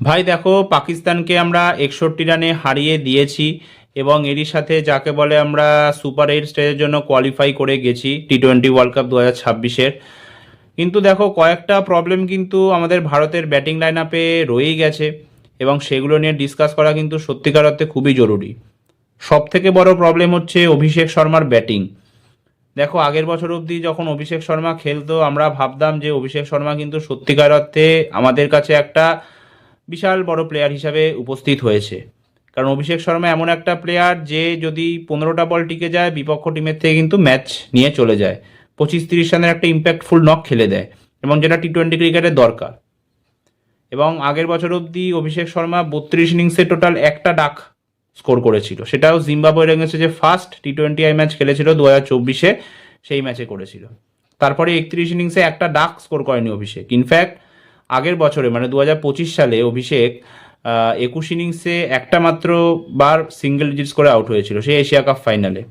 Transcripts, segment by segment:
ভাই দেখো, পাকিস্তানকে আমরা 61 রানে হারিয়ে দিয়েছি এবং এরই সাথে যাকে বলে আমরা সুপার 8 স্টেজের জন্য কোয়ালিফাই করে গেছি T20 ওয়ার্ল্ড কাপ 2026-এর। কিন্তু দেখো, কয়েকটা প্রবলেম কিন্তু আমাদের ভারতের ব্যাটিং লাইন আপে রয়েই গেছে এবং সেগুলো নিয়ে ডিসকাস করা কিন্তু সত্যিকার অর্থে খুবই জরুরি। সব থেকে বড় প্রবলেম হচ্ছে অভিষেক শর্মার ব্যাটিং। দেখো, আগের বছর অবধি যখন অভিষেক শর্মা খেলতো আমরা ভাবতাম যে অভিষেক শর্মা কিন্তু সত্যিকার অর্থে আমাদের কাছে একটা বিশাল বড় প্লেয়ার হিসাবে উপস্থিত হয়েছে। কারণ অভিষেক শর্মা এমন একটা প্লেয়ার যে যদি 15টা বল টিকে যায় বিপক্ষ টিমের থেকে কিন্তু ম্যাচ নিয়ে চলে যায়, 25-30 রানের একটা ইম্প্যাক্টফুল নক খেলে দেয় এবং যেটা T20 ক্রিকেটের দরকার। এবং আগের বছর অবধি অভিষেক শর্মা 32 ইনিংসে টোটাল একটা ডাক স্কোর করেছিল, সেটাও জিম্বাবুয়ের এগেন্সে যে ফার্স্ট T20I ম্যাচ খেলেছিল 2024-এ সেই ম্যাচে করেছিল। তারপরে 31 ইনিংসে একটা ডাক স্কোর করেনি অভিষেক। ইনফ্যাক্ট আগের বছরে মানে 2025 সালে অভিষেক 21 ইনিংসে একটা মাত্র বার সিঙ্গেল ডিজিটস করে আউট হয়েছিল, সেই এশিয়া কাপ ফাইনালে।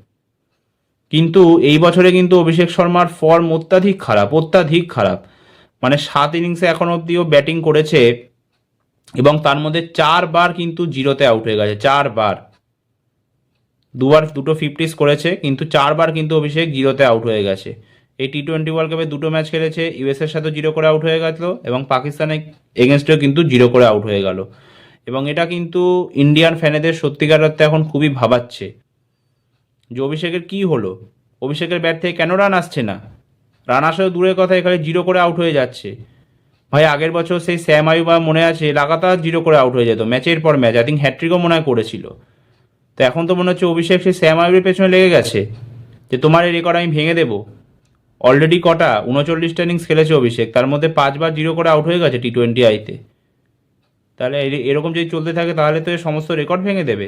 কিন্তু এই বছরে কিন্তু অভিষেক শর্মার ফর্ম অত্যাধিক খারাপ, অত্যাধিক খারাপ। মানে 7 ইনিংসে এখন অব্দিও ব্যাটিং করেছে এবং তার মধ্যে 4বার কিন্তু জিরোতে আউট হয়ে গেছে, 4বার। দুবার দুটো ফিফটিস করেছে কিন্তু 4বার কিন্তু অভিষেক জিরোতে আউট হয়ে গেছে। এই T20 ওয়ার্ল্ড কাপে দুটো ম্যাচ খেলেছে, ইউএসের সাথে জিরো করে আউট হয়ে গেল এবং পাকিস্তানের এগেনস্টেও কিন্তু জিরো করে আউট হয়ে গেল। এবং এটা কিন্তু ইন্ডিয়ান ফ্যানেদের সত্যিকার অর্থে এখন খুবই ভাবাচ্ছে যে অভিষেকের কি হলো, অভিষেকের ব্যাট থেকে কেন রান আসছে না। রান আসাও দূরের কথা, এখানে জিরো করে আউট হয়ে যাচ্ছে। ভাই আগের বছর সেই স্যাম আইয়ুব মনে আছে, লাগাতার জিরো করে আউট হয়ে যেত ম্যাচের পর ম্যাচ, আই থিঙ্ক হ্যাট্রিকও মনে হয় করেছিল। তো এখন তো মনে হচ্ছে অভিষেক সেই স্যাম আইয়ুবের পেছনে লেগে গেছে যে তোমার এই রেকর্ড আমি ভেঙে দেবো। অলরেডি কটা 39টা ইনিংস খেলেছে অভিষেক, তার মধ্যে 5বার জিরো করে আউট হয়ে গেছে T20 আইতে। তাহলে এরকম যদি চলতে থাকে তাহলে তো এর সমস্ত রেকর্ড ভেঙে দেবে।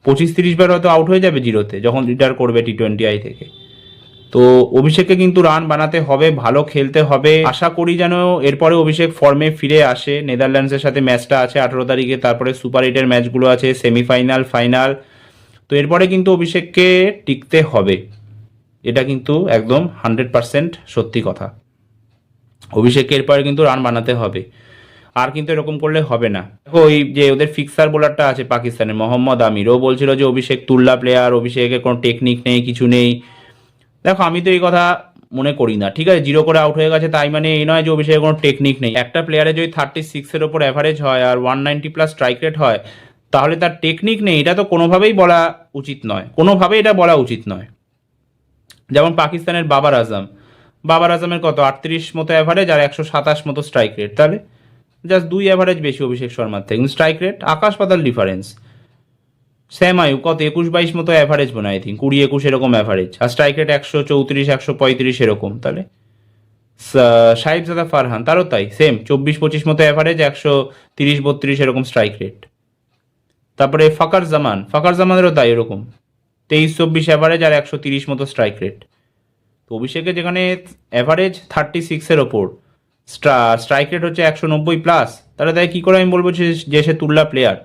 25-30বার হয়তো আউট হয়ে যাবে জিরোতে যখন রিটায়ার করবে T20I থেকে। তো অভিষেককে কিন্তু রান বানাতে হবে, ভালো খেলতে হবে। আশা করি যেন এরপরে অভিষেক ফর্মে ফিরে আসে। নেদারল্যান্ডসের সাথে ম্যাচটা আছে 18 তারিখে, তারপরে সুপার 8-এর ম্যাচগুলো আছে, সেমিফাইনাল, ফাইনাল। তো এরপরে কিন্তু অভিষেককে টিকতে হবে, এটা কিন্তু একদম 100% সত্যি কথা। অভিষেককে এরপরে কিন্তু রান বানাতে হবে, আর কিন্তু এরকম করলে হবে না। দেখো, ওই যে ওদের ফিক্সার বোলারটা আছে পাকিস্তানের মোহাম্মদ আমির, ও বলছিল যে অভিষেক তুল্লা প্লেয়ার, অভিষেকের কোনো টেকনিক নেই, কিছু নেই। দেখো, আমি তো এই কথা মনে করি না। ঠিক আছে, জিরো করে আউট হয়ে গেছে তাই মানে এই নয় যে অভিষেকের কোনো টেকনিক নেই। একটা প্লেয়ারে যদি 36-এর ওপর অ্যাভারেজ হয় আর 190+ স্ট্রাইক রেট হয়, তাহলে তার টেকনিক নেই এটা তো কোনোভাবেই বলা উচিত নয়, কোনোভাবেই এটা বলা উচিত নয়। যেমন পাকিস্তানের বাবার আজম, বাবার আজমের কত 38 মতো অ্যাভারেজ আর 127 মতো স্ট্রাইক রেট, তাহলে জাস্ট 2 অ্যাভারেজ বেশি অভিষেক শর্মার থেকে, কিন্তু স্ট্রাইক রেট আকাশ পাতাল ডিফারেন্স। স্যাম আইয়ুব কত 21-22 মতো অ্যাভারেজ মনে হয়, আই থিঙ্ক 20-21 এরকম অ্যাভারেজ, আর স্ট্রাইক রেট 134-135 এরকম। তাহলে সাহিবজাদা ফারহান তারও তাই, সেম 24-25 মতো অ্যাভারেজ, 130-32 এরকম স্ট্রাইক রেট। তারপরে ফাকার জামানেরও তাই, এরকম 23-24 অ্যাভারেজ আর 130 মতো স্ট্রাইক রেট। তো অভিষেকের যেখানে অ্যাভারেজ 36-এর ওপর, স্ট্রাইক রেট হচ্ছে 190+, তাহলে তাই কী করে আমি বলবো যে সে তুল্লা প্লেয়ার।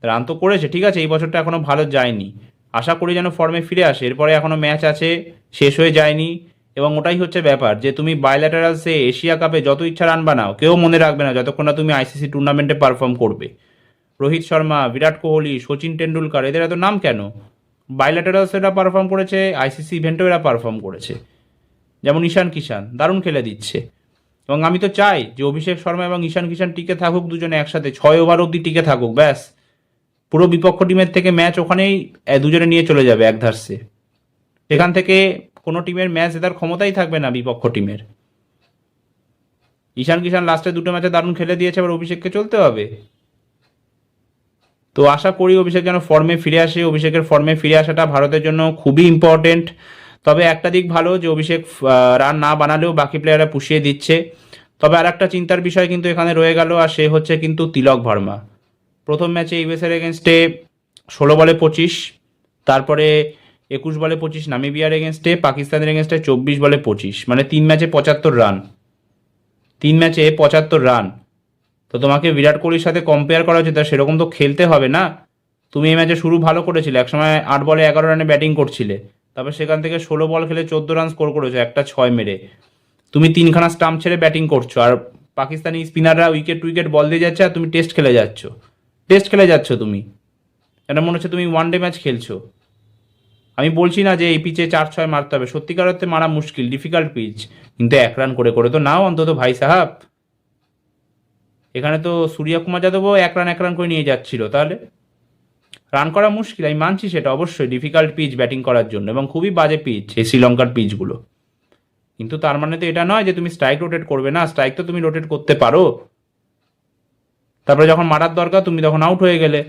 রান তো করেছে ঠিক আছে, এই বছরটা এখনও ভালো যায়নি, আশা করি যেন ফর্মে ফিরে আসে। এরপরে এখনও ম্যাচ আছে, শেষ হয়ে যায়নি। এবং ওটাই হচ্ছে ব্যাপার যে তুমি বাইল্যাটারালসে এশিয়া কাপে যত ইচ্ছা রান বানাও, কেউ মনে রাখবে না যতক্ষণ না তুমি আইসিসি টুর্নামেন্টে পারফর্ম করবে। রোহিত শর্মা, বিরাট কোহলি, সচিন টেন্ডুলকার, এদের এত নাম কেন? বাইল্যাটারালসে এরা পারফর্ম করেছে, আইসিসি ইভেন্টেও এরা পারফর্ম করেছে। যেমন ঈশান কিষান দারুণ খেলে দিচ্ছে। এবং আমি তো চাই যে অভিষেক শর্মা এবং ঈশান কিষান টিকে থাকুক দুজনে একসাথে, 6 ওভার অবধি টিকে থাকুক, ব্যাস। পুরো বিপক্ষ টিমের থেকে ম্যাচ ওখানেই দুজনে নিয়ে চলে যাবে একধার্সে। এখান থেকে কোনো টিমের ম্যাচ জেতার ক্ষমতাই থাকবে না বিপক্ষ টিমের। ঈশান কিষান লাস্টে দুটো ম্যাচে দারুণ খেলে দিয়েছে, আবার অভিষেককে চলতে হবে। তো আশা করি অভিষেক যেন ফর্মে ফিরে আসে, অভিষেকের ফর্মে ফিরে আসাটা ভারতের জন্য খুবই ইম্পর্টেন্ট। তবে একটা দিক ভালো যে অভিষেক রান না বানালেও বাকি প্লেয়াররা পুষিয়ে দিচ্ছে। তবে আর একটা চিন্তার বিষয় কিন্তু এখানে রয়ে গেল, আর সে হচ্ছে কিন্তু তিলক ভার্মা। প্রথম ম্যাচে ইউএসের এগেনস্টে 16 বলে 25, তারপরে 21 বলে 25 নামিবিয়ার এগেনস্টে, পাকিস্তানের এগেনস্টে 24 বলে 25, মানে 3 ম্যাচে 75 রান, 3 ম্যাচে 75 রান। তো তোমাকে বিরাট কোহলির সাথে কম্পেয়ার করা হচ্ছে, তা সেরকম তো খেলতে হবে না। তুমি এই ম্যাচে শুরু ভালো করেছিলে, একসময় 8 বলে 11 রানে ব্যাটিং করছিলে, তারপর সেখান থেকে 16 বল খেলে 14 রান স্কোর করেছো একটা 6 মেরে। তুমি 3খানা স্টাম্প ছেড়ে ব্যাটিং করছো, আর পাকিস্তানি স্পিনাররা উইকেট বল দিয়ে যাচ্ছে আর তুমি টেস্ট খেলে যাচ্ছ তুমি। এটা মনে হচ্ছে তুমি ওয়ান ডে ম্যাচ খেলছো। আমি বলছি না যে এই পিচে 4-6 মারতে হবে, সত্যিকার অর্থে মারা মুশকিল, ডিফিকাল্ট পিচ, কিন্তু 1 রান করে তো নাও অন্তত ভাই সাহাব। এখানে তো সূর্য কুমার যাদবও 1 রান করে নিয়ে যাচ্ছিল, তাহলে রান করা মুশকিল, আমি মানছি সেটা, অবশ্যই ডিফিকাল্ট পিচ ব্যাটিং করার জন্য এবং খুবই বাজে পিচ এই শ্রীলঙ্কার পিচগুলো। কিন্তু তার মানে তো এটা নয় যে তুমি স্ট্রাইক রোটেট করবে না, স্ট্রাইক তো তুমি রোটেট করতে পারো। তারপরে যখন মারার দরকার তুমি তখন আউট হয়ে গেলে।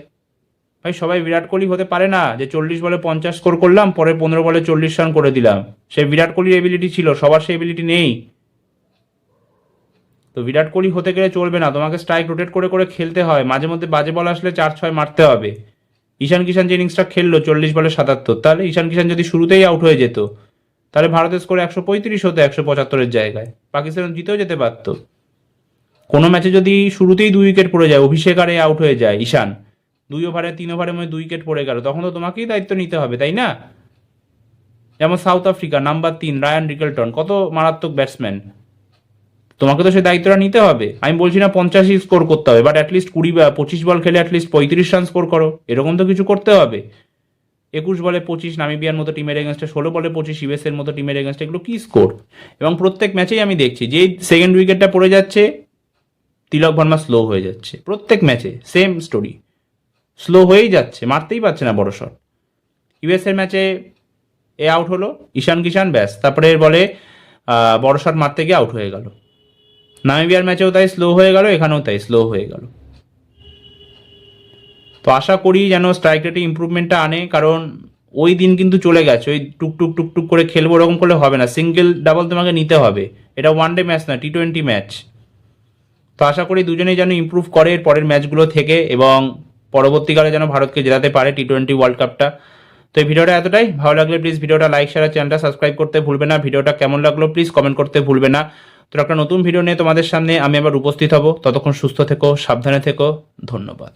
ভাই সবাই বিরাট কোহলি হতে পারে না যে 40 বলে 50 স্কোর করলাম, পরে 15 বলে 40 রান করে দিলাম। সে বিরাট কোহলির এবিলিটি ছিল, সবার সেই এবিলিটি নেই। তো বিরাট কোহলি হতে গেলে চলবে না, তোমাকে স্ট্রাইক রোটেট করে খেলতে হয়, মাঝে মধ্যে বাজে বল আসলে 4-6 মারতে হবে। ঈশান কিষান যে ইনিংসটা খেললো 40 বলে 77, তাহলে ঈশান কিষান যদি শুরুতেই আউট হয়ে যেত তাহলে ভারতের স্কোর 135 হতো 175-এর জায়গায়, পাকিস্তান জিতেও যেতে পারতো। কোনো ম্যাচে যদি শুরুতেই 2 উইকেট পড়ে যায়, অভিষেক আরে আউট হয়ে যায় ঈশান, 2 ওভারে 3 ওভারের মধ্যে 2 উইকেট পড়ে গেল, তখন তো তোমাকেই দায়িত্ব নিতে হবে, তাই না? যেমন South Africa number 3 Ryan Rickelton, কত মারাত্মক ব্যাটসম্যান, তোমাকে তো সেই দায়িত্বটা নিতে হবে। আমি বলছি না 50 স্কোর করতে হবে, বাট অ্যাটলিস্ট 20 বা 25 বল খেলে অ্যাটলিস্ট 35 রান স্কোর করো, এরকম তো কিছু করতে হবে। 21 বলে 25 নামিবিয়ার মতো টিমের এগেনস্টে, 16 বলে 25 ইউএসের মতো টিমের এগেনস্টে, এগুলো কি স্কোর? এবং প্রত্যেক ম্যাচেই আমি দেখছি যেই সেকেন্ড উইকেটটা পড়ে যাচ্ছে তিলক ভার্মা স্লো হয়ে যাচ্ছে, প্রত্যেক ম্যাচে সেম স্টোরি, স্লো হয়েই যাচ্ছে, মারতেই পারছে না বড় শট। ইউএসের ম্যাচে এ আউট হলো ঈশান কিষান, ব্যাস, তারপরে এর বলে বড় শট মারতে গিয়ে আউট হয়ে গেল। নামিবিয়ার ম্যাচেও তাই স্লো হয়ে গেল, এখানেও তাই স্লো হয়ে গেল। তো আশা করি যেন স্ট্রাইক রেটে ইম্প্রুভমেন্টটা আনে, কারণ ওই দিন কিন্তু চলে গেছে, ওই টুকটুক করে খেলবো ওরকম করলে হবে না, সিঙ্গেল ডাবল তোমাকে নিতে হবে। এটা ওয়ান ডে ম্যাচ না, T20 ম্যাচ। তো আশা করি দুজনেই যেন ইম্প্রুভ করে এর পরের ম্যাচগুলো থেকে এবং পরবর্তীকালে যেন ভারতকে জেতাতে পারে T20 ওয়ার্ল্ড কাপটা। তো এই ভিডিওটা এতটাই, ভালো লাগলে প্লিজ ভিডিওটা লাইক শেয়ার, চ্যানেলটা সাবস্ক্রাইব করতে ভুলবে না। ভিডিওটা কেমন লাগলো প্লিজ কমেন্ট করতে ভুলবে না। তো একটা নতুন ভিডিও নিয়ে তোমাদের সামনে আমি আবার উপস্থিত হব, ততক্ষণ সুস্থ থেকো, সাবধানে থেকো, ধন্যবাদ।